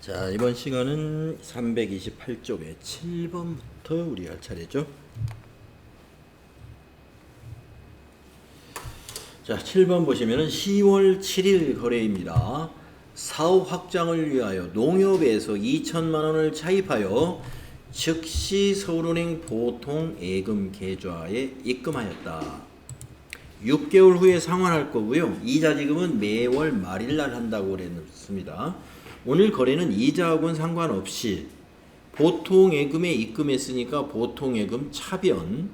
자, 이번 시간은 328쪽에 7번부터 우리 할 차례죠. 자, 7번 보시면은 10월 7일 거래입니다. 사업 확장을 위하여 농협에서 2천만 원을 차입하여 즉시 서울은행 보통 예금 계좌에 입금하였다. 6개월 후에 상환할 거고요. 이자 지급은 매월 말일날 한다고 그랬습니다. 오늘 거래는 이자하고는 상관없이 보통예금에 입금했으니까 보통예금 차변,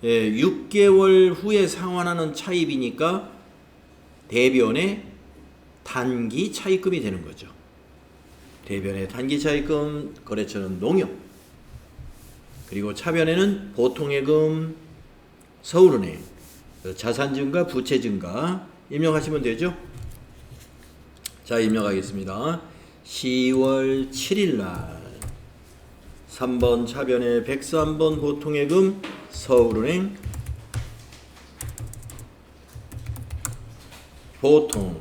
6개월 후에 상환하는 차입이니까 대변의 단기 차입금이 되는 거죠. 대변의 단기 차입금, 거래처는 농협, 그리고 차변에는 보통예금, 서울은행, 자산증가, 부채증가 입력하시면 되죠. 자, 입력하겠습니다. 10월 7일날 3번 차변에 103번 보통예금 서울은행 보통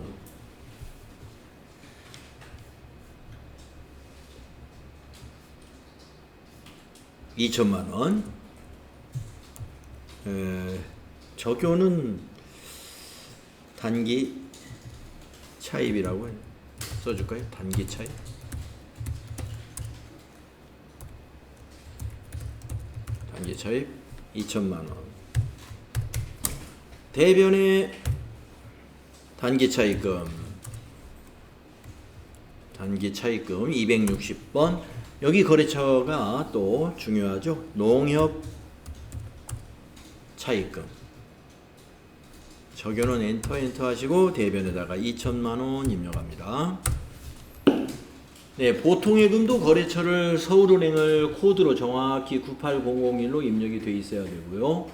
(2천만원) 적용은 단기 차입이라고 써줄까요? 단기 차입. 단기 차입 2천만원. 대변의 단기 차입금. 단기 차입금 260번. 여기 거래처가 또 중요하죠. 농협 차입금. 적용은 엔터 하시고 대변에다가 2천만원 입력합니다. 네, 보통예금도 거래처를 서울은행을 코드로 정확히 98001로 입력이 되어 있어야 되고요.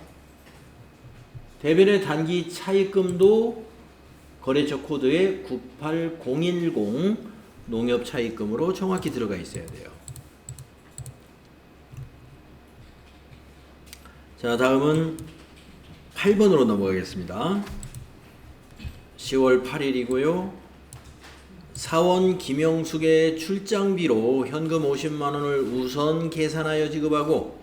대변의 단기 차입금도 거래처 코드에 98010 농협 차입금으로 정확히 들어가 있어야 돼요. 자, 다음은 8번으로 넘어가겠습니다. 10월 8일이고요. 사원 김영숙의 출장비로 현금 50만원을 우선 계산하여 지급하고,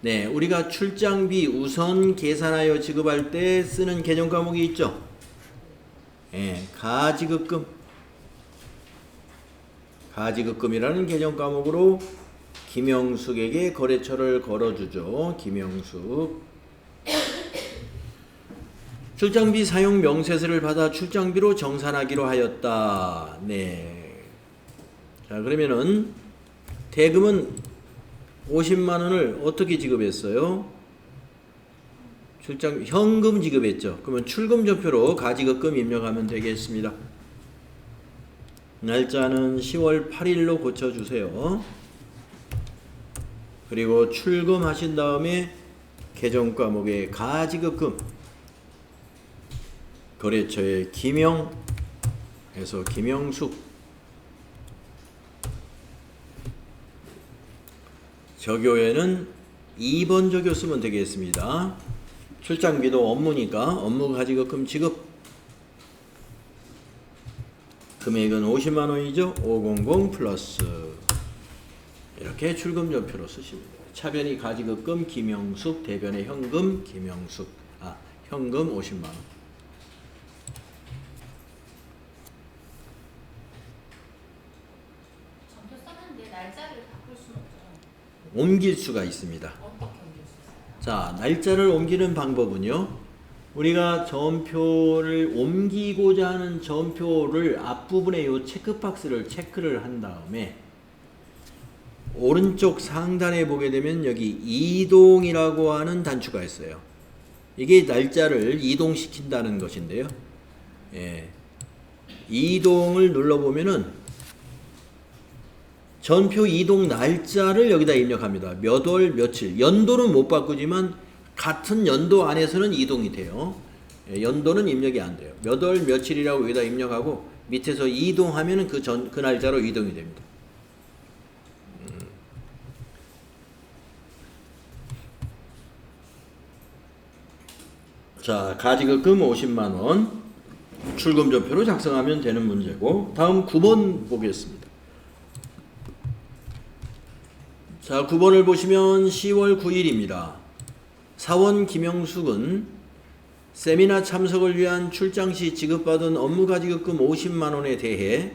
네, 우리가 출장비 우선 계산하여 지급할 때 쓰는 개정 과목이 있죠. 네, 가지급금. 가지급금이라는 개정 과목으로 김영숙에게 거래처를 걸어주죠. 김영숙. 출장비 사용 명세서를 받아 출장비로 정산하기로 하였다. 네. 자, 그러면은 대금은 50만 원을 어떻게 지급했어요? 출장 현금 지급했죠. 그러면 출금전표로 가지급금 입력하면 되겠습니다. 날짜는 10월 8일로 고쳐주세요. 그리고 출금하신 다음에 개정 과목의 가지급금, 거래처의 김영 해서 김영숙, 적요에는 2번 적요 쓰면 되겠습니다. 출장비도 업무니까 업무 가지급금 지급, 금액은 50만원이죠. 500 플러스 이렇게 출금전표로 쓰시면 돼요. 차변이 가지급금 김영숙, 대변의 현금 김영숙, 현금 50만원. 전표 썼는데 날짜를 바꿀 수는 없죠. 옮길 수가 있습니다. 어떻게 옮길 수 있어요? 자, 날짜를 옮기는 방법은요. 우리가 전표를 옮기고자 하는 전표를 앞부분에 요 체크박스를 체크를 한 다음에 오른쪽 상단에 보게 되면 여기 이동이라고 하는 단추가 있어요. 이게 날짜를 이동시킨다는 것인데요. 예. 이동을 눌러보면은 전표 이동 날짜를 여기다 입력합니다. 몇 월 며칠. 연도는 못 바꾸지만 같은 연도 안에서는 이동이 돼요. 예, 연도는 입력이 안 돼요. 몇 월 며칠이라고 여기다 입력하고 밑에서 이동하면은 그 날짜로 이동이 됩니다. 자, 가지급금 50만원. 출금조표로 작성하면 되는 문제고, 다음 9번 보겠습니다. 자, 9번을 보시면 10월 9일입니다. 사원 김영숙은 세미나 참석을 위한 출장 시 지급받은 업무가지급금 50만 원에 대해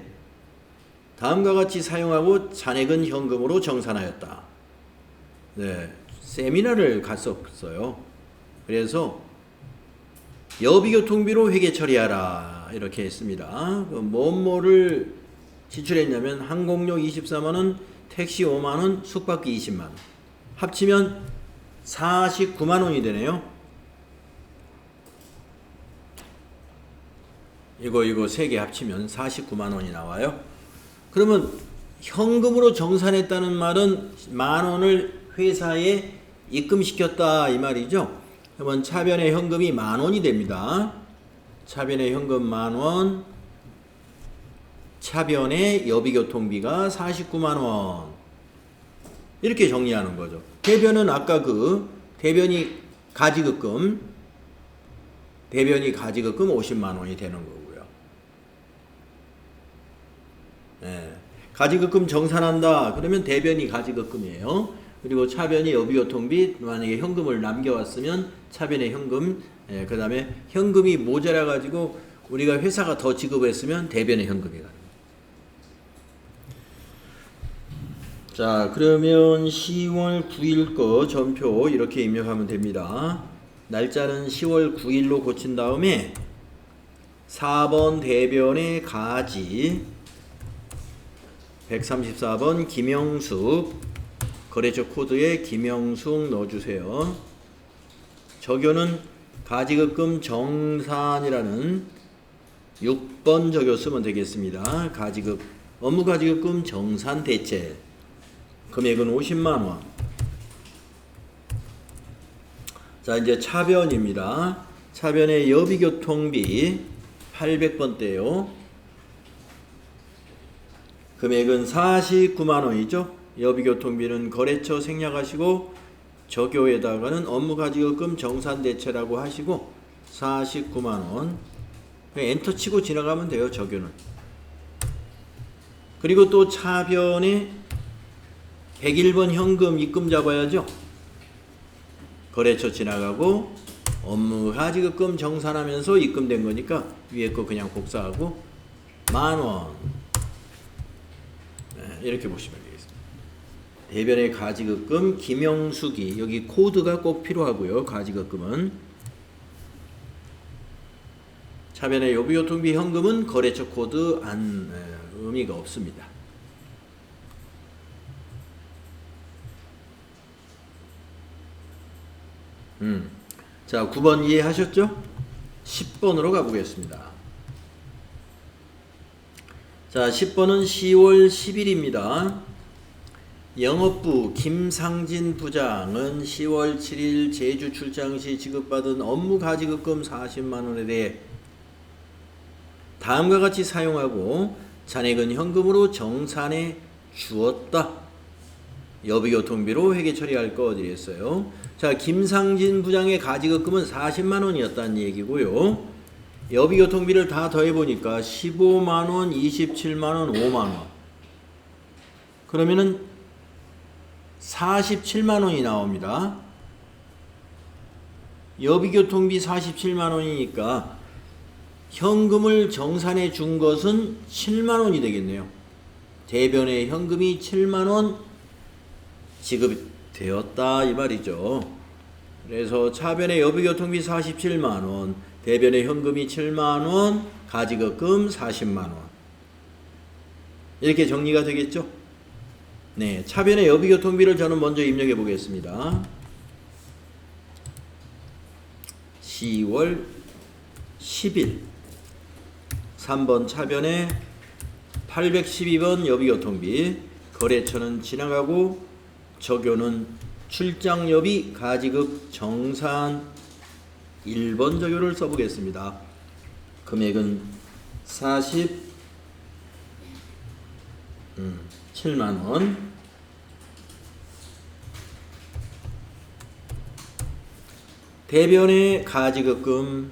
다음과 같이 사용하고 잔액은 현금으로 정산하였다. 네, 세미나를 갔었어요. 그래서 여비교통비로 회계 처리하라 이렇게 했습니다. 뭐뭐를 지출했냐면 항공료 24만 원, 택시 5만 원, 숙박비 20만 원. 합치면 49만 원이 되네요. 이거 세 개 합치면 49만 원이 나와요. 그러면 현금으로 정산했다는 말은 만 원을 회사에 입금시켰다 이 말이죠. 그러면 차변의 현금이 만 원이 됩니다. 차변의 현금 만 원, 차변의 여비교통비가 49만 원. 이렇게 정리하는 거죠. 대변은 아까 대변이 가지급금 50만 원이 되는 거고요. 네. 가지급금 정산한다. 그러면 대변이 가지급금이에요. 그리고 차변이 여비교통비, 만약에 현금을 남겨왔으면 차변의 현금, 그 다음에 현금이 모자라 가지고 우리가 회사가 더 지급했으면 대변의 현금이 가는. 자, 그러면 10월 9일 거 전표 이렇게 입력하면 됩니다. 날짜는 10월 9일로 고친 다음에 4번 대변의 가지, 134번 김영숙, 거래처 코드에 김영숙 넣어주세요. 적요는 가지급금 정산이라는 6번 적요 쓰면 되겠습니다. 업무가지급금 정산 대체. 금액은 50만 원. 자, 이제 차변입니다. 차변의 여비교통비 800번대요. 금액은 49만 원이죠. 여비교통비는 거래처 생략하시고 적요에다가는 업무가지급금 정산대체라고 하시고 49만 원. 그냥 엔터 치고 지나가면 돼요. 적요는. 그리고 또 차변에 101번 현금 입금 잡아야죠. 거래처 지나가고 업무가지급금 정산하면서 입금된 거니까 위에 거 그냥 복사하고 만원. 네, 이렇게 보시면 되겠습니다. 대변의 가지급금 김영숙이, 여기 코드가 꼭 필요하고요. 가지급금은 차변의 여비교통비 현금은 거래처 코드 의미가 없습니다. 자, 9번 이해하셨죠? 10번으로 가보겠습니다. 자, 10번은 10월 10일입니다. 영업부 김상진 부장은 10월 7일 제주 출장 시 지급받은 업무 가지급금 40만 원에 대해 다음과 같이 사용하고 잔액은 현금으로 정산해 주었다. 여비교통비로 회계 처리할 거 어디 했어요? 자, 김상진 부장의 가지급금은 40만 원이었다는 얘기고요. 여비교통비를 다 더해보니까 15만 원, 27만 원, 5만 원. 그러면은 47만 원이 나옵니다. 여비교통비 47만 원이니까 현금을 정산해 준 것은 7만 원이 되겠네요. 대변의 현금이 7만 원 지급되었다 이 말이죠. 그래서 차변의 여비교통비 47만 원, 대변의 현금이 7만 원, 가지급금 40만 원. 이렇게 정리가 되겠죠? 네, 차변의 여비교통비를 저는 먼저 입력해 보겠습니다. 10월 10일 3번 차변의 812번 여비교통비, 거래처는 지나가고 적요는 출장여비 가지급 정산 1번 적요를 써보겠습니다. 금액은 47만원. 대변의 가지급금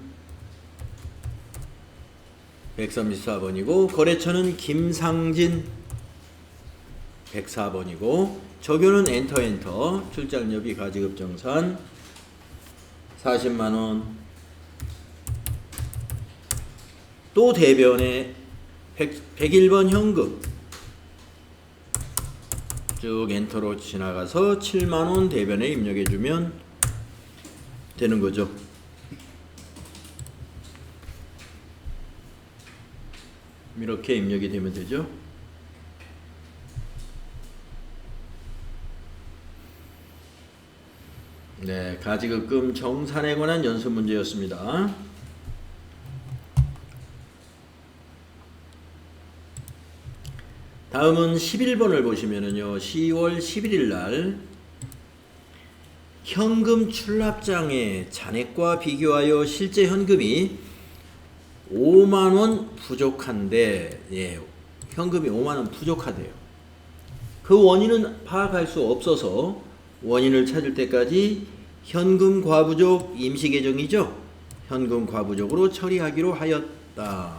134번이고 거래처는 김상진 104번이고 적요는 엔터 출장료비 가지급정산 40만원 또 대변에 101번 현금 쭉 엔터로 지나가서 7만원 대변에 입력해주면 되는 거죠. 이렇게 입력이 되면 되죠. 네, 가지급금 정산에 관한 연습 문제였습니다. 다음은 11번을 보시면은요. 10월 11일 날 현금 출납장의 잔액과 비교하여 실제 현금이 5만원 부족한데, 예, 현금이 5만원 부족하대요. 그 원인은 파악할 수 없어서 원인을 찾을 때까지 현금 과부족 임시계정이죠. 현금 과부족으로 처리하기로 하였다.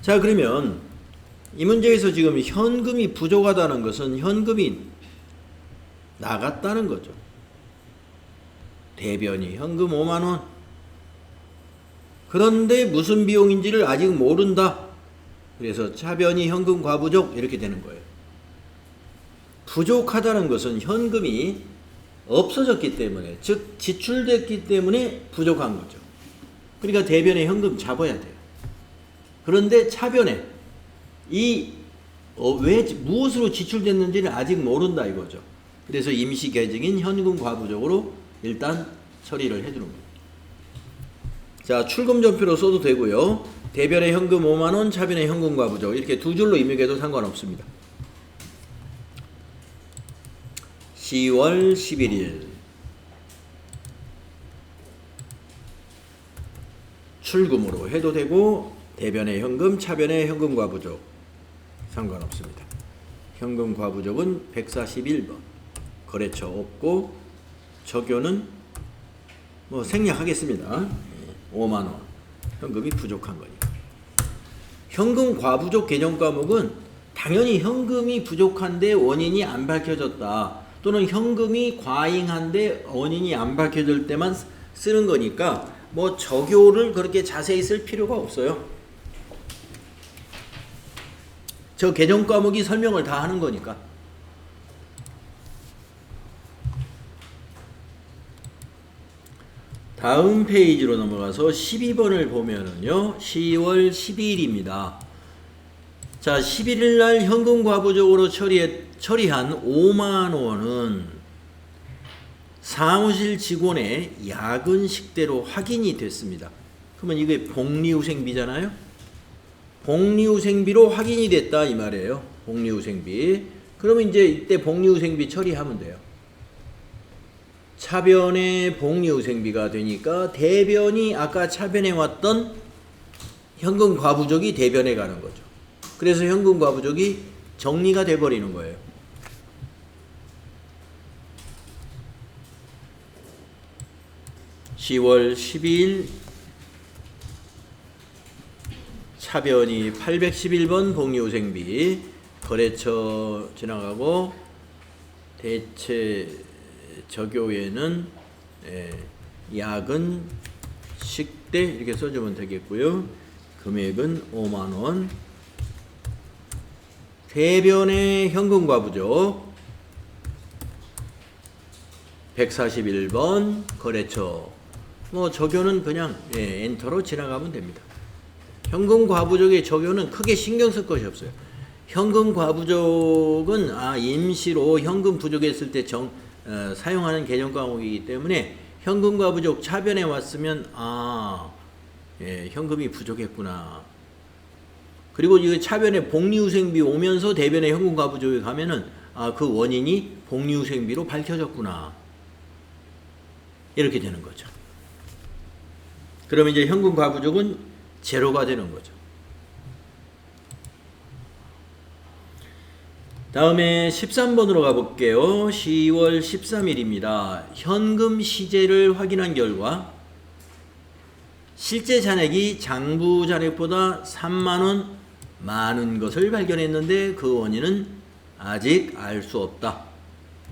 자, 그러면 이 문제에서 지금 현금이 부족하다는 것은 현금이 나갔다는 거죠. 대변이 현금 5만원. 그런데 무슨 비용인지를 아직 모른다. 그래서 차변이 현금 과부족 이렇게 되는 거예요. 부족하다는 것은 현금이 없어졌기 때문에, 즉 지출됐기 때문에 부족한 거죠. 그러니까 대변에 현금 잡아야 돼요. 그런데 차변에 왜 무엇으로 지출됐는지는 아직 모른다 이거죠. 그래서 임시 계정인 현금 과부족으로 일단 처리를 해주는 겁니다. 자, 출금전표로 써도 되고요. 대변에 현금 5만원, 차변에 현금 과부족 이렇게 두 줄로 입력해도 상관없습니다. 10월 11일 출금으로 해도 되고 대변에 현금, 차변에 현금 과부족 상관없습니다. 현금 과부족은 141번 거래처 없고 적요는 뭐 생략하겠습니다. 5만원 현금이 부족한 거니까. 현금 과부족 개정 과목은 당연히 현금이 부족한데 원인이 안 밝혀졌다 또는 현금이 과잉한데 원인이 안 밝혀질 때만 쓰는 거니까 뭐 적요를 그렇게 자세히 쓸 필요가 없어요. 저 개정 과목이 설명을 다 하는 거니까. 다음 페이지로 넘어가서 12번을 보면은요. 10월 12일입니다. 자, 11일 날 현금 과부족으로 처리한 5만 원은 사무실 직원의 야근 식대로 확인이 됐습니다. 그러면 이게 복리후생비잖아요. 복리후생비로 확인이 됐다 이 말이에요. 복리후생비. 그러면 이제 이때 복리후생비 처리하면 돼요. 차변에 복리후생비가 되니까 대변이 아까 차변에 왔던 현금 과부족이 대변에 가는 거죠. 그래서 현금 과부족이 정리가 돼버리는 거예요. (10월 12일) 차변이 811번 복리후생비 거래처 지나가고 대체 적요에는 야근 식대 이렇게 써주면 되겠고요. 금액은 5만원. 대변의 현금 과부족 141번 거래처 뭐 적요는 그냥 엔터로 지나가면 됩니다. 현금 과부족의 적요는 크게 신경 쓸 것이 없어요. 현금 과부족은 임시로 현금 부족했을 때 사용하는 개정 과목이기 때문에 현금 과부족 차변에 왔으면 현금이 부족했구나. 그리고 이 차변에 복리후생비 오면서 대변에 현금 과부족에 가면은 그 원인이 복리후생비로 밝혀졌구나. 이렇게 되는 거죠. 그러면 이제 현금 과부족은 제로가 되는 거죠. 다음에 13번으로 가볼게요. 10월 13일입니다. 현금 시제를 확인한 결과 실제 잔액이 장부 잔액보다 3만 원 많은 것을 발견했는데 그 원인은 아직 알 수 없다.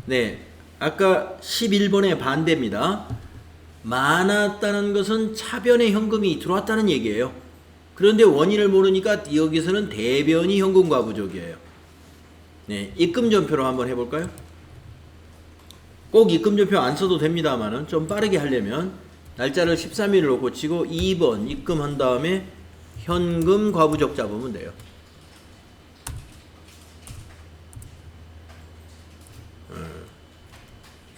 네, 아까 11번의 반대입니다. 많았다는 것은 차변에 현금이 들어왔다는 얘기예요. 그런데 원인을 모르니까 여기서는 대변이 현금과 부족이에요. 네, 입금전표로 한번 해볼까요? 꼭 입금전표 안 써도 됩니다만은 좀 빠르게 하려면 날짜를 13일로 고치고 2번 입금한 다음에 현금 과부족 잡으면 돼요.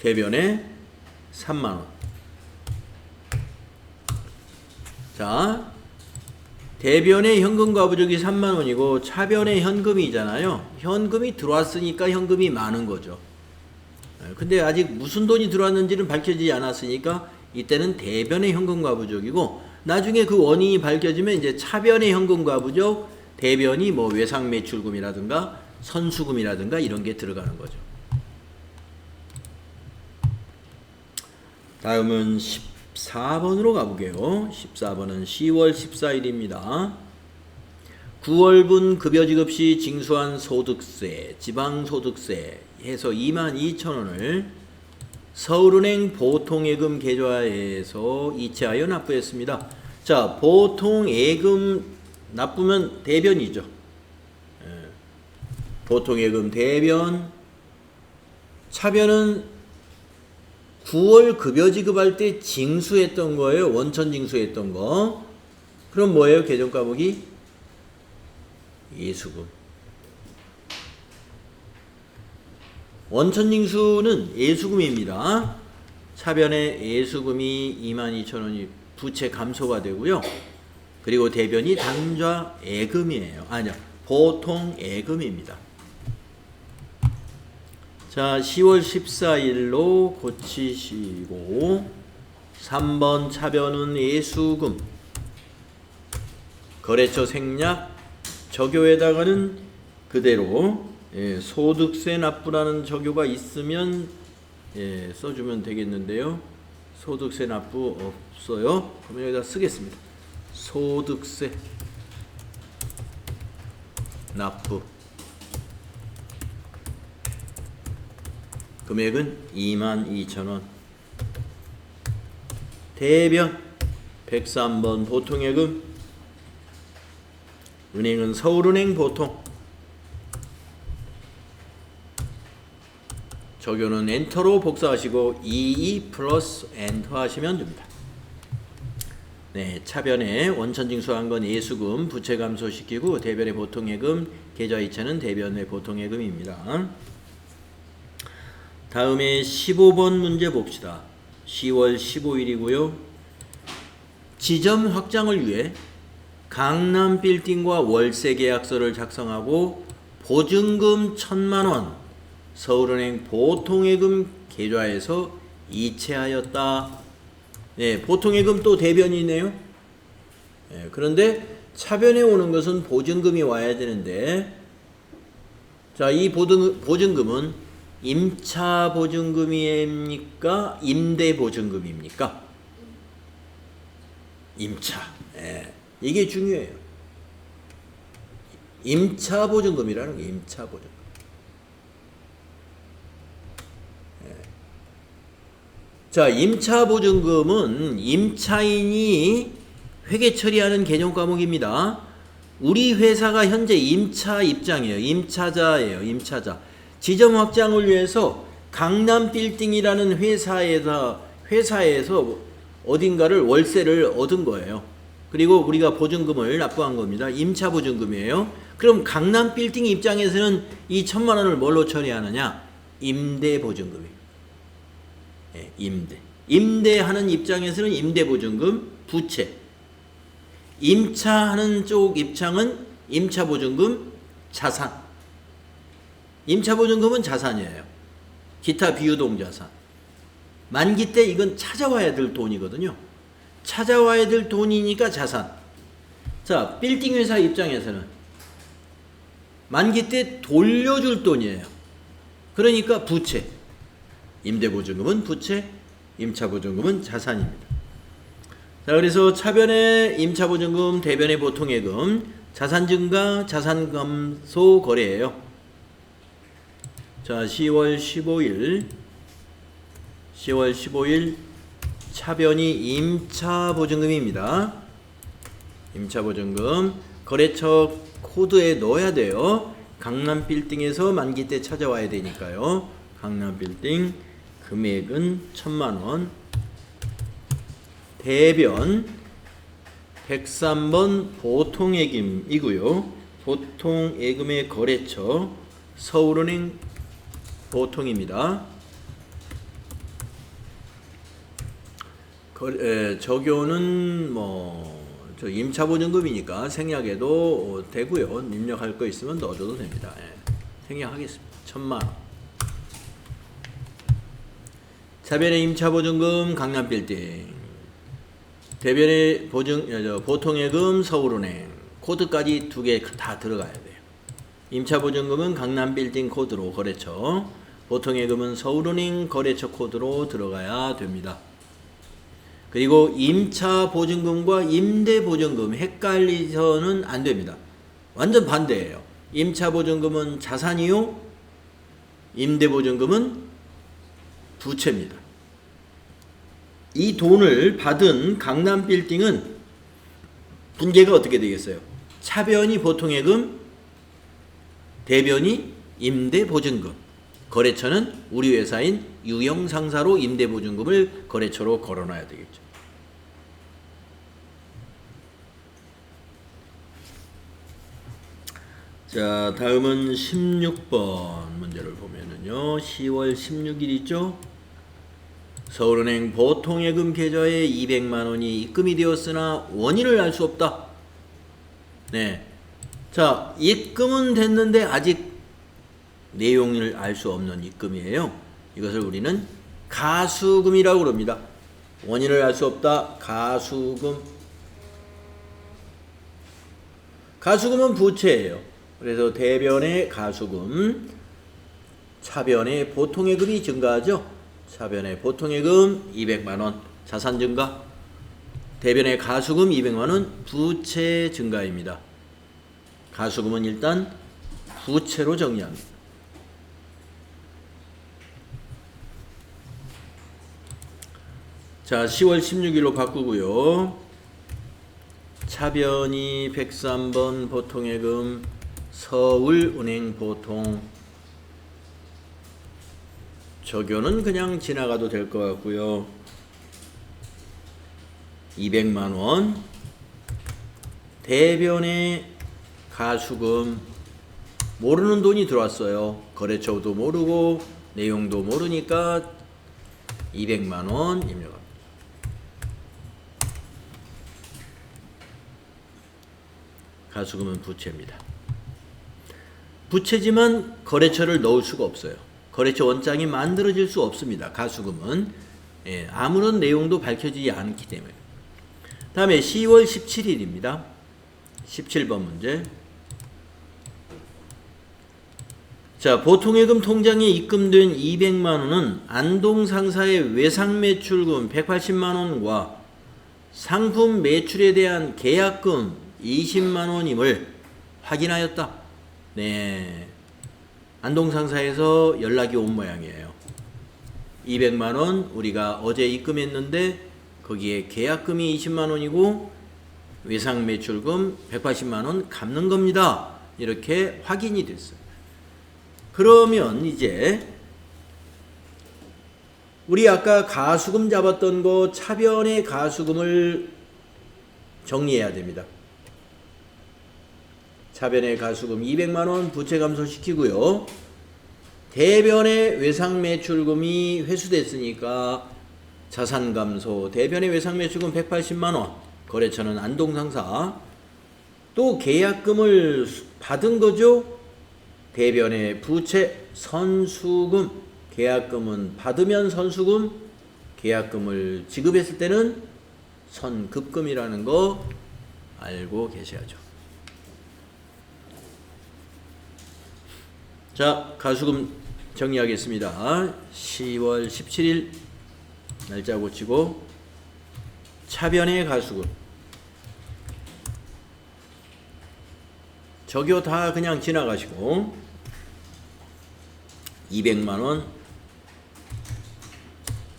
대변에 3만원. 자, 대변의 현금 과부족이 3만원이고 차변의 현금이잖아요. 현금이 들어왔으니까 현금이 많은 거죠. 근데 아직 무슨 돈이 들어왔는지는 밝혀지지 않았으니까 이때는 대변의 현금 과부족이고, 나중에 그 원인이 밝혀지면 이제 차변의 현금 과부족, 대변이 뭐 외상 매출금이라든가 선수금이라든가 이런 게 들어가는 거죠. 다음은 14번으로 가볼게요. 14번은 10월 14일입니다. 9월분 급여지급 시 징수한 소득세, 지방소득세 해서 22,000원을 서울은행 보통예금 계좌에서 이체하여 납부했습니다. 자, 보통예금 납부면 대변이죠. 보통예금 대변. 차변은 9월 급여 지급할 때 징수했던 거예요. 원천 징수했던 거. 그럼 뭐예요? 계정 과목이? 예수금. 원천 징수는 예수금입니다. 차변에 예수금이 22,000원이 부채 감소가 되고요. 그리고 대변이 당좌 예금이에요. 아니요, 보통 예금입니다. 자, 10월 14일로 고치시고 3번 차변은 예수금, 거래처 생략, 적요에다가는 그대로 소득세 납부라는 적요가 있으면 써주면 되겠는데요. 소득세 납부 없어요. 그러면 여기다 쓰겠습니다. 소득세 납부 금액은 22,000원. 대변 103번 보통예금, 은행은 서울은행 보통, 적요는 엔터로 복사하시고 22 플러스 엔터 하시면 됩니다. 네, 차변에 원천 징수한 건 예수금, 부채 감소시키고 대변의 보통예금, 계좌 이체는 대변의 보통예금입니다. 다음에 15번 문제 봅시다. 10월 15일이고요. 지점 확장을 위해 강남 빌딩과 월세 계약서를 작성하고 보증금 1,000만원 서울은행 보통예금 계좌에서 이체하였다. 네, 보통예금 또 대변이네요. 네, 그런데 차변에 오는 것은 보증금이 와야 되는데, 자, 이 보증금은 임차 보증금입니까? 임대 보증금입니까? 임차. 예, 이게 중요해요. 임차 보증금이라는 게 임차 보증금. 예. 자, 임차 보증금은 임차인이 회계 처리하는 개념 과목입니다. 우리 회사가 현재 임차 입장이에요. 임차자예요. 임차자. 지점 확장을 위해서 강남 빌딩이라는 회사에서 어딘가를 월세를 얻은 거예요. 그리고 우리가 보증금을 납부한 겁니다. 임차 보증금이에요. 그럼 강남 빌딩 입장에서는 이 1,000만 원을 뭘로 처리하느냐? 임대 보증금이에요. 네, 임대. 임대하는 입장에서는 임대 보증금, 부채. 임차하는 쪽 입장은 임차 보증금, 자산. 임차 보증금은 자산이에요. 기타 비유동 자산. 만기 때 이건 찾아와야 될 돈이거든요. 찾아와야 될 돈이니까 자산. 자, 빌딩 회사 입장에서는 만기 때 돌려줄 돈이에요. 그러니까 부채. 임대 보증금은 부채, 임차 보증금은 자산입니다. 자, 그래서 차변의 임차보증금, 대변의 보통예금, 자산증가, 자산감소 거래예요. 자, 10월 15일 차변이 임차보증금입니다. 임차보증금 거래처 코드에 넣어야 돼요. 강남빌딩에서 만기 때 찾아와야 되니까요. 강남빌딩 금액은 1,000만원. 대변 103번 보통예금이고요. 보통예금의 거래처 서울은행 보통입니다. 적용은 저 임차보증금이니까 생략해도 되고요. 입력할 거 있으면 넣어줘도 됩니다. 생략하겠습니다. 1,000만원. 차변의 임차보증금 강남빌딩, 대변의 보통예금 서울은행 코드까지 2개 다 들어가야 돼요. 임차보증금은 강남빌딩 코드로 거래처, 보통예금은 서울은행 거래처 코드로 들어가야 됩니다. 그리고 임차보증금과 임대보증금 헷갈리서는 안 됩니다. 완전 반대예요. 임차보증금은 자산이요, 임대보증금은 부채입니다. 이 돈을 받은 강남빌딩은 분계가 어떻게 되겠어요? 차변이 보통예금, 대변이 임대보증금, 거래처는 우리 회사인 유형상사로 임대보증금을 거래처로 걸어놔야 되겠죠. 자, 다음은 16번 문제를 보면은요, 10월 16일이죠. 서울은행 보통예금 계좌에 200만원이 입금이 되었으나 원인을 알 수 없다. 네. 자, 입금은 됐는데 아직 내용을 알 수 없는 입금이에요. 이것을 우리는 가수금이라고 그럽니다. 원인을 알 수 없다. 가수금. 가수금은 부채예요. 그래서 대변의 가수금, 차변의 보통예금이 증가하죠. 차변의 보통예금 200만원 자산 증가, 대변의 가수금 200만원 부채 증가입니다. 가수금은 일단 부채로 정리합니다. 자, 10월 16일로 바꾸고요. 차변이 103번 보통예금 서울은행 보통, 적용은 그냥 지나가도 될 것 같고요. 200만원. 대변의 가수금, 모르는 돈이 들어왔어요. 거래처도 모르고 내용도 모르니까 200만원 입력합니다. 가수금은 부채입니다. 부채지만 거래처를 넣을 수가 없어요. 거래처 원장이 만들어질 수 없습니다. 가수금은 아무런 내용도 밝혀지지 않기 때문에. 다음에 10월 17일입니다. 17번 문제. 자, 보통예금 통장에 입금된 200만원은 안동상사의 외상매출금 180만원과 상품 매출에 대한 계약금 20만원임을 확인하였다. 네, 안동상사에서 연락이 온 모양이에요. 200만원 우리가 어제 입금했는데 거기에 계약금이 20만원이고 외상매출금 180만원 갚는 겁니다. 이렇게 확인이 됐어요. 그러면 이제 우리 아까 가수금 잡았던 거 차변의 가수금을 정리해야 됩니다. 차변의 가수금 200만원 부채 감소시키고요. 대변의 외상매출금이 회수됐으니까 자산 감소, 대변의 외상매출금 180만원, 거래처는 안동상사. 또 계약금을 받은 거죠. 대변의 부채 선수금, 계약금은 받으면 선수금, 계약금을 지급했을 때는 선급금이라는 거 알고 계셔야죠. 자, 가수금 정리하겠습니다. 10월 17일 날짜 고치고 차변의 가수금. 적요 다 그냥 지나가시고 200만원.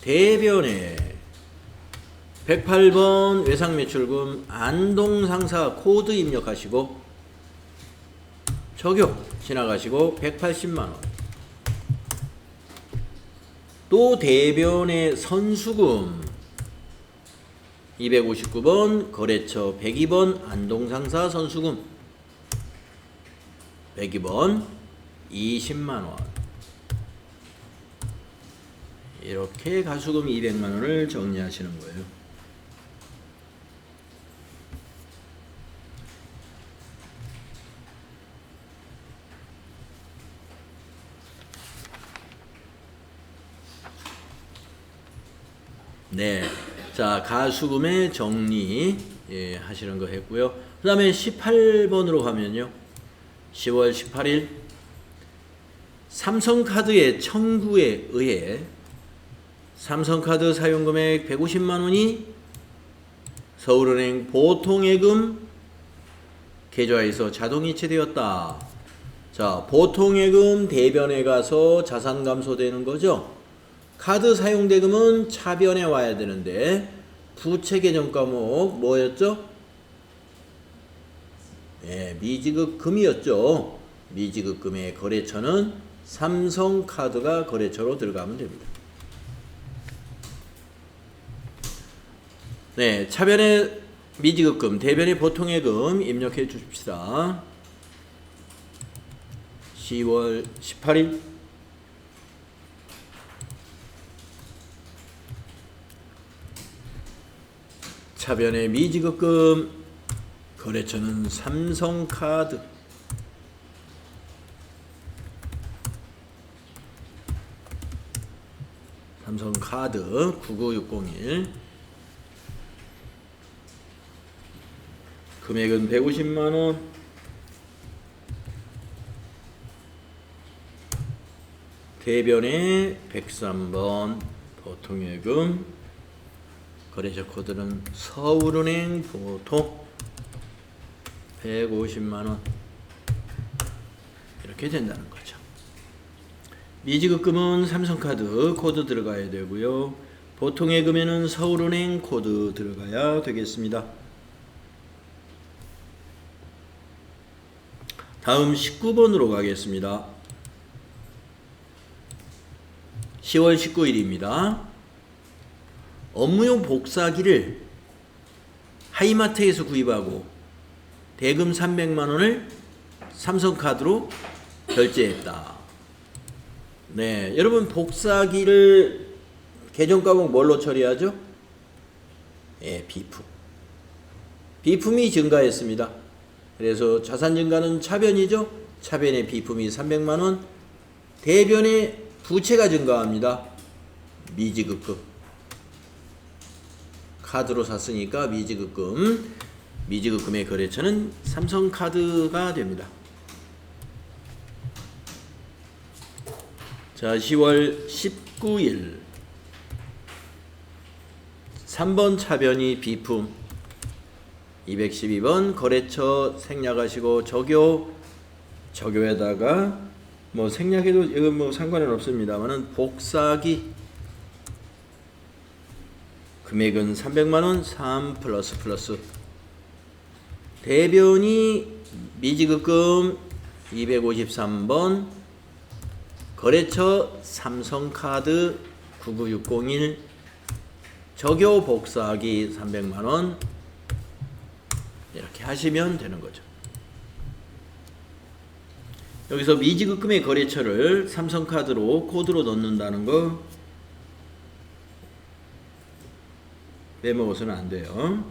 대변에 108번 외상매출금 안동상사 코드 입력하시고 적요 지나가시고 180만원. 또 대변의 선수금 259번 거래처 102번 안동상사 선수금 102번 20만원. 이렇게 가수금 200만원을 정리하시는 거예요. 네, 자 가수금의 정리 하시는 거 했고요. 그 다음에 18번으로 가면요, 10월 18일 삼성카드의 청구에 의해 삼성카드 사용금액 150만원이 서울은행 보통예금 계좌에서 자동이체되었다. 자, 보통예금 대변에 가서 자산 감소되는 거죠. 카드 사용대금은 차변에 와야 되는데 부채 계정 과목 뭐였죠? 미지급금이었죠. 미지급금의 거래처는 삼성카드가 거래처로 들어가면 됩니다. 네, 차변의 미지급금, 대변의 보통예금 입력해 주십시다. 10월 18일 차변의 미지급금 거래처는 삼성카드. 삼성카드 99601. 금액은 150만원. 대변의 103번 보통예금 거래처 코드는 서울은행 보통 150만원. 이렇게 된다는 거죠. 미지급금은 삼성카드 코드 들어가야 되고요. 보통예금에는 서울은행 코드 들어가야 되겠습니다. 다음 19번으로 가겠습니다. 10월 19일입니다. 업무용 복사기를 하이마트에서 구입하고 대금 300만원을 삼성카드로 결제했다. 네, 여러분 복사기를 계정 과목 뭘로 처리하죠? 비품. 비품이 증가했습니다. 그래서 자산 증가는 차변이죠. 차변의 비품이 300만원, 대변의 부채가 증가합니다. 미지급금. 카드로 샀으니까 미지급금. 미지급금의 거래처는 삼성카드가 됩니다. 자, 10월 19일 3번 차변이 비품 212번 거래처 생략하시고 적요에다가 뭐 생략해도 이건 뭐 상관은 없습니다만은 복사기 금액은 300만원 3 플러스 대변이 미지급금 253번 거래처 삼성카드 99601 적요 복사기 300만원 이렇게 하시면 되는 거죠. 여기서 미지급금의 거래처를 삼성카드로 코드로 넣는다는 거 빼먹어서는 안 돼요.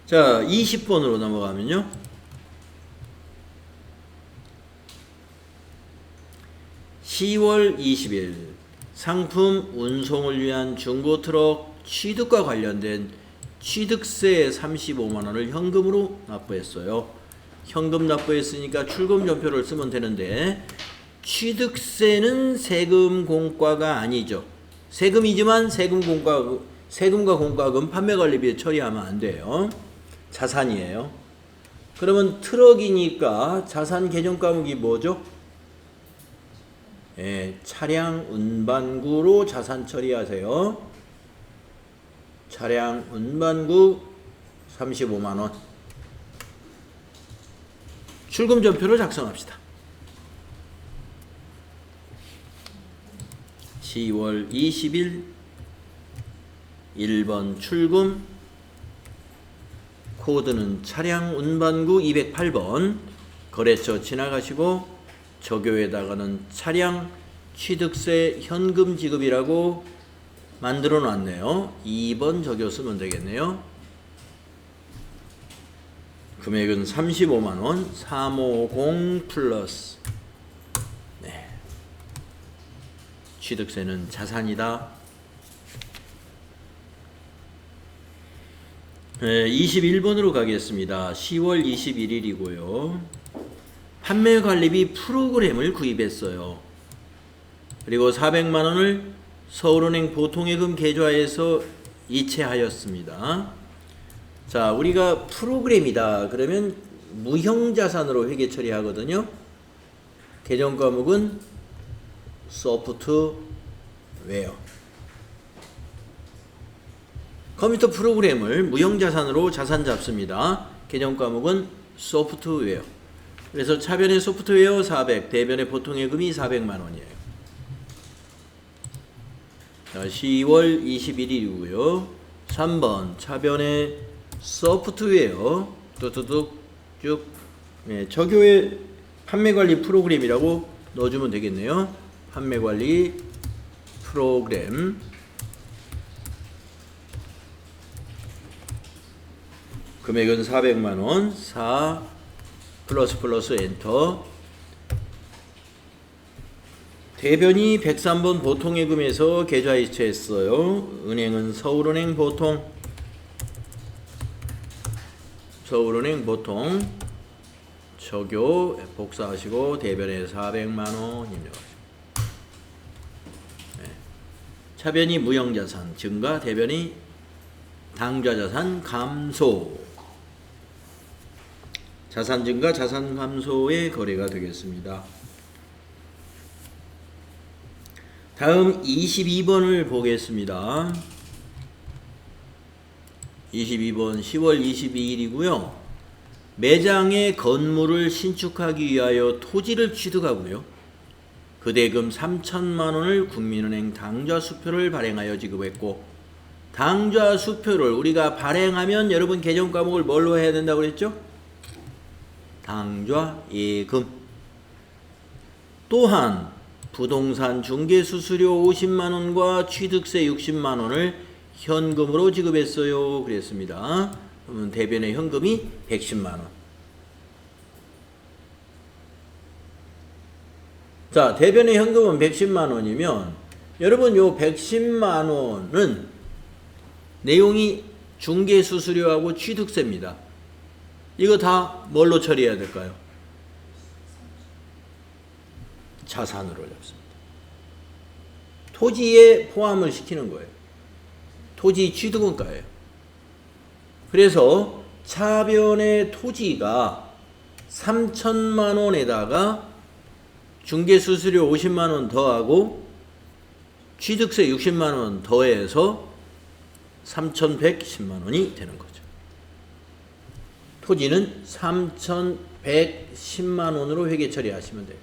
자, 20번으로 넘어가면요. (10월 20일) 상품 운송을 위한 중고트럭 취득과 관련된 취득세 35만원을 현금으로 납부했어요. 현금 납부했으니까 출금전표를 쓰면 되는데 취득세는 세금 공과가 아니죠. 세금이지만 세금과 공과금 판매관리비에 처리하면 안 돼요. 자산이에요. 그러면 트럭이니까 자산 개정 과목이 뭐죠? 예, 차량 운반구로 자산 처리하세요. 차량 운반구 35만 원. 출금 전표를 작성합시다. 10월 20일 1번 출금, 코드는 차량 운반구 208번, 거래처 지나가시고 저교에다가는 차량 취득세 현금 지급이라고 만들어 놨네요. 2번 저교 쓰면 되겠네요. 금액은 35만원, 350 플러스. 네. 취득세는 자산이다. 21번으로 가겠습니다. 10월 21일이고요. 판매관리비 프로그램을 구입했어요. 그리고 400만원을 서울은행 보통예금 계좌에서 이체하였습니다. 자, 우리가 프로그램이다 그러면 무형자산으로 회계 처리하거든요. 개정 과목은 소프트웨어. 컴퓨터 프로그램을 무형자산으로 자산 잡습니다. 개정 과목은 소프트웨어. 그래서 차변의 소프트웨어 400, 대변의 보통예금이 400만 원이에요. 자, 10월 21일이고요. 3번 차변의 소프트웨어 뚜뚜뚝 쭉, 네, 저교의 판매관리 프로그램이라고 넣어주면 되겠네요. 판매관리 프로그램. 금액은 400만원. 4 플러스 엔터. 대변이 103번 보통예금에서 계좌 이체했어요. 은행은 서울은행 보통 저교 복사하시고 대변에 400만원 입력하시고. 네. 차변이 무형자산 증가, 대변이 당좌자산 감소. 자산 증가, 자산 감소의 거래가 되겠습니다. 다음 22번을 보겠습니다. 22번 10월 22일이고요. 매장의 건물을 신축하기 위하여 토지를 취득하고요. 그 대금 3천만 원을 국민은행 당좌수표를 발행하여 지급했고, 당좌수표를 우리가 발행하면 여러분 개정 과목을 뭘로 해야 된다고 그랬죠? 당좌예금. 또한 부동산 중개수수료 50만원과 취득세 60만원을 현금으로 지급했어요. 그랬습니다. 그러면 대변의 현금이 110만원. 자, 대변의 현금은 110만원이면 여러분 요 110만원은 내용이 중개수수료하고 취득세입니다. 이거 다 뭘로 처리해야 될까요? 자산으로 잡습니다. 토지에 포함을 시키는 거예요. 토지 취득원가예요. 그래서 차변의 토지가 3천만 원에다가 중개수수료 50만 원 더하고 취득세 60만 원 더해서 3,110만 원이 되는 거죠. 토지는 3,110만 원으로 회계 처리하시면 돼요.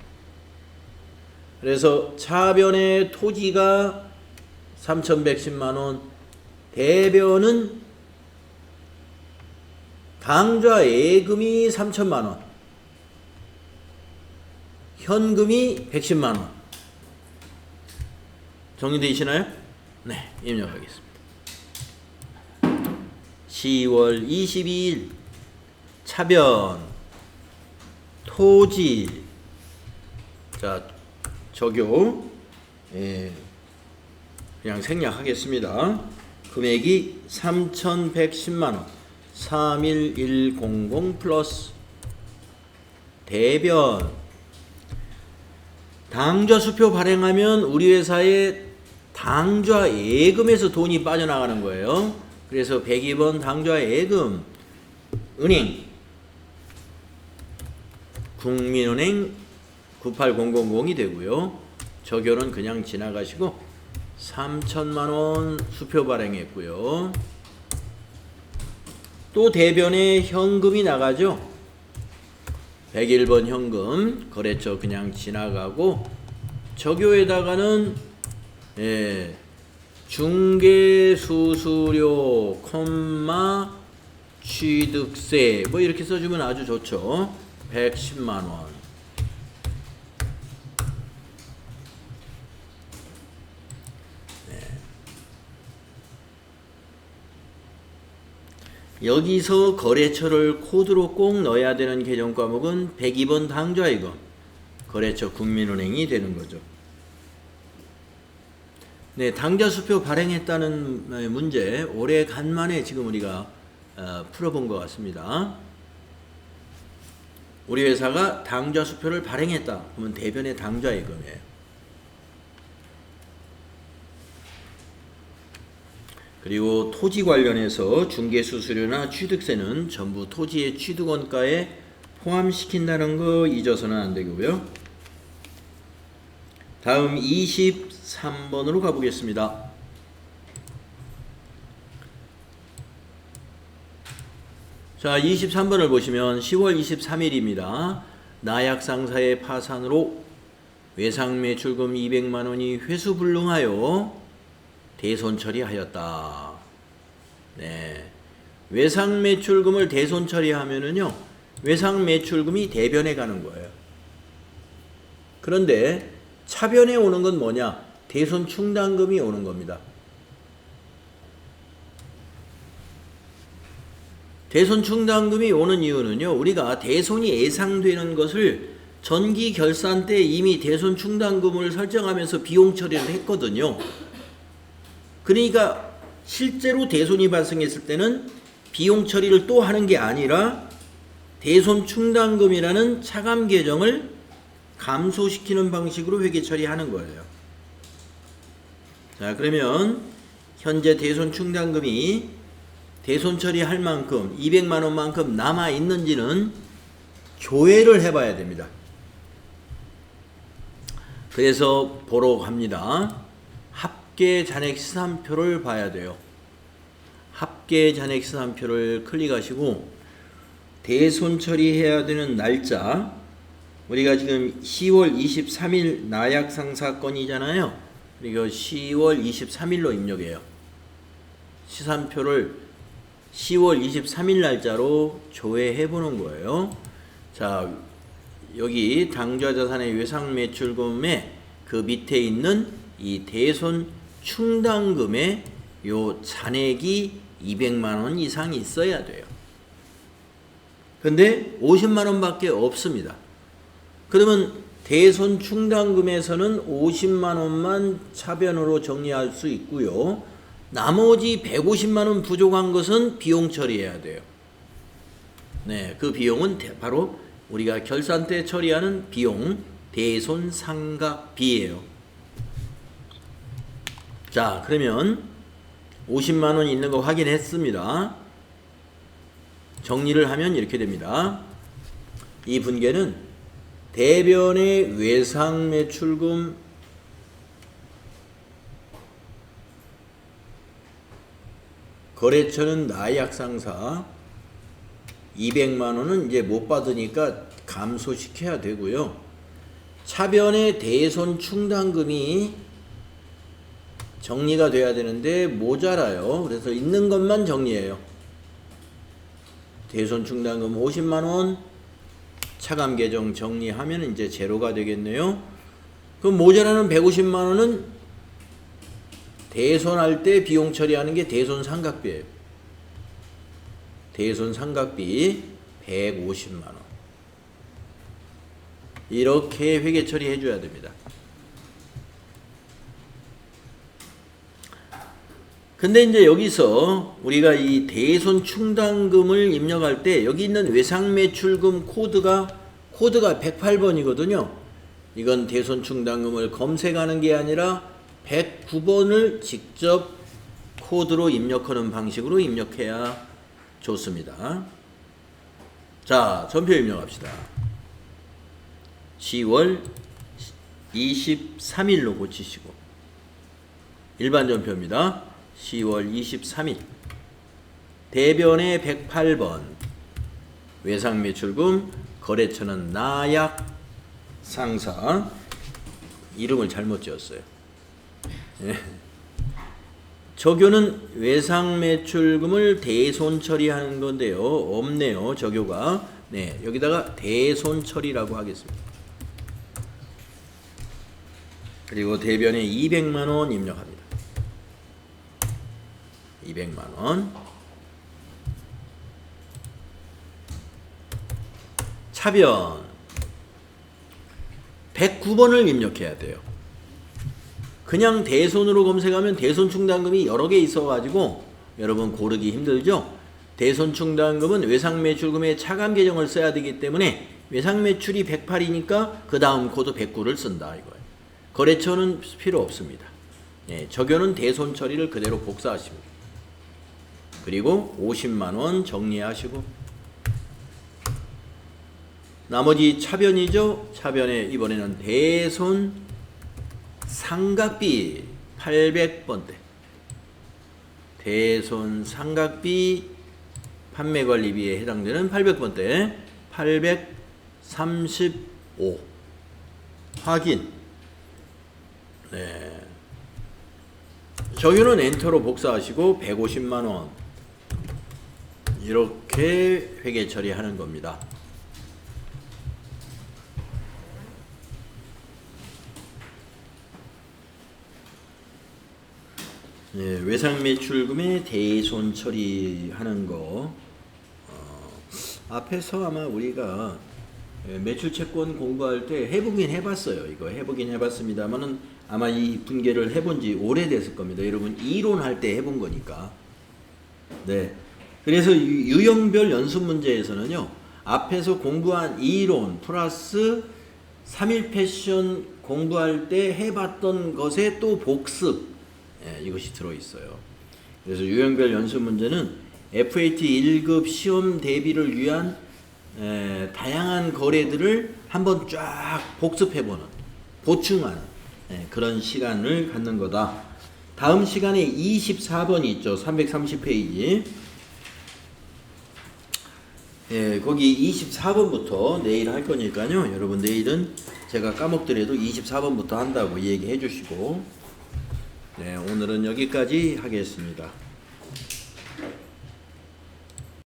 그래서 차변의 토지가 3,110만 원, 대변은 당좌 예금이 3천만 원, 현금이 110만 원. 정리되시나요? 네, 입력하겠습니다. 10월 22일 차변 토지. 자, 적용. 예, 그냥 생략하겠습니다. 금액이 3,110만원. 31100 플러스 대변. 당좌수표 발행하면 우리 회사에 당좌 예금에서 돈이 빠져나가는 거예요. 그래서 102번 당좌 예금 은행 국민은행 98000이 되고요. 적용은 그냥 지나가시고 3천만원 수표 발행했고요. 또 대변에 현금이 나가죠. 101번 현금 거래처 그냥 지나가고 적용에다가는 중개수수료, 취득세 뭐 이렇게 써주면 아주 좋죠. 110만원. 여기서 거래처를 코드로 꼭 넣어야 되는 계정 과목은 102번 당좌이금 거래처 국민은행이 되는 거죠. 네, 당좌수표 발행했다는 문제 오래 간만에 지금 우리가 풀어본 것 같습니다. 우리 회사가 당좌수표를 발행했다 그러면 대변의 당좌예금이에요. 그리고 토지 관련해서 중개수수료나 취득세는 전부 토지의 취득원가에 포함시킨다는 거 잊어서는 안 되고요. 다음 23번으로 가보겠습니다. 자, 23번을 보시면 10월 23일입니다. 나약상사의 파산으로 외상매출금 200만원이 회수불능하여 대손 처리하였다. 네. 외상매출금을 대손 처리하면은요, 외상매출금이 대변에 가는 거예요. 그런데 차변에 오는 건 뭐냐? 대손 충당금이 오는 겁니다. 대손 충당금이 오는 이유는요, 우리가 대손이 예상되는 것을 전기 결산 때 이미 대손 충당금을 설정하면서 비용 처리를 했거든요. 그러니까 실제로 대손이 발생했을 때는 비용 처리를 또 하는 게 아니라 대손 충당금이라는 차감 계정을 감소시키는 방식으로 회계 처리하는 거예요. 자, 그러면 현재 대손 충당금이 대손 처리할 만큼 200만 원만큼 남아 있는지는 조회를 해봐야 됩니다. 그래서 보러 갑니다. 합계 잔액 시산표를 봐야 돼요. 합계 잔액 시산표를 클릭하시고 대손 처리해야 되는 날짜, 우리가 지금 10월 23일 나약상 사건이잖아요. 그리고 10월 23일로 입력해요. 시산표를 10월 23일 날짜로 조회해 보는 거예요. 자, 여기 당좌자산의 외상매출금에 그 밑에 있는 이 대손 충당금의 요 잔액이 200만 원 이상 있어야 돼요. 근데 50만 원밖에 없습니다. 그러면 대손 충당금에서는 50만 원만 차변으로 정리할 수 있고요. 나머지 150만 원 부족한 것은 비용 처리해야 돼요. 네, 그 비용은 바로 우리가 결산 때 처리하는 비용, 대손 상각비예요. 자, 그러면 50만 원 있는 거 확인했습니다. 정리를 하면 이렇게 됩니다. 이 분계는 대변의 외상매출금 거래처는 나약상사 200만 원은 이제 못 받으니까 감소시켜야 되고요. 차변의 대손 충당금이 정리가 돼야 되는데 모자라요. 그래서 있는 것만 정리해요. 대손 충당금 50만 원, 차감 계정 정리하면 이제 제로가 되겠네요. 그럼 모자라는 150만 원은 대손할 때 비용 처리하는 게 대손 상각비예요. 대손 상각비 150만 원. 이렇게 회계 처리해 줘야 됩니다. 근데 이제 여기서 우리가 이 대손 충당금을 입력할 때 여기 있는 외상매출금 코드가 108번이거든요. 이건 대손 충당금을 검색하는 게 아니라 109번을 직접 코드로 입력하는 방식으로 입력해야 좋습니다. 자, 전표 입력합시다. 10월 23일로 고치시고 일반 전표입니다. 10월 23일 대변의 108번 외상매출금 거래처는 나약 상사 이름을 잘못 지었어요. 예. 적요는 외상매출금을 대손 처리하는 건데요. 없네요. 적요가. 네, 여기다가 대손 처리라고 하겠습니다. 그리고 대변에 200만 원 입력합니다. 200만 원. 차변 109번을 입력해야 돼요. 그냥 대손으로 검색하면 대손 충당금이 여러 개 있어가지고 여러분 고르기 힘들죠? 대손 충당금은 외상매출금의 차감 계정을 써야 되기 때문에 외상매출이 108이니까 그 다음 코드 109를 쓴다 이거예요. 거래처는 필요 없습니다. 예, 적요는 대손 처리를 그대로 복사하십니다. 그리고 50만 원 정리하시고 나머지 차변이죠. 차변에 이번에는 대손 상각비 800번대 대손 상각비 판매관리비에 해당되는 800번대 835 확인. 네. 적요는 엔터로 복사하시고 150만 원 이렇게 회계 처리하는 겁니다. 예, 외상매출금의 대손 처리하는 거 앞에서 아마 우리가 매출채권 공부할 때 해보긴 해봤어요. 이거 해보긴 해봤습니다만은 아마 이 분계를 해본 지 오래됐을 겁니다. 여러분 이론할 때 해본 거니까. 네. 그래서 유형별 연습 문제에서는요. 앞에서 공부한 이론 플러스 3일 패션 공부할 때 해봤던 것에 또 복습 이것이 들어있어요. 그래서 유형별 연습 문제는 FAT 1급 시험 대비를 위한 다양한 거래들을 한번 쫙 복습해보는 보충하는 그런 시간을 갖는 거다. 다음 시간에 24번이 있죠. 330페이지 거기 24번부터 내일 할 거니까요. 여러분 내일은 제가 까먹더라도 24번부터 한다고 얘기해 주시고 네, 오늘은 여기까지 하겠습니다.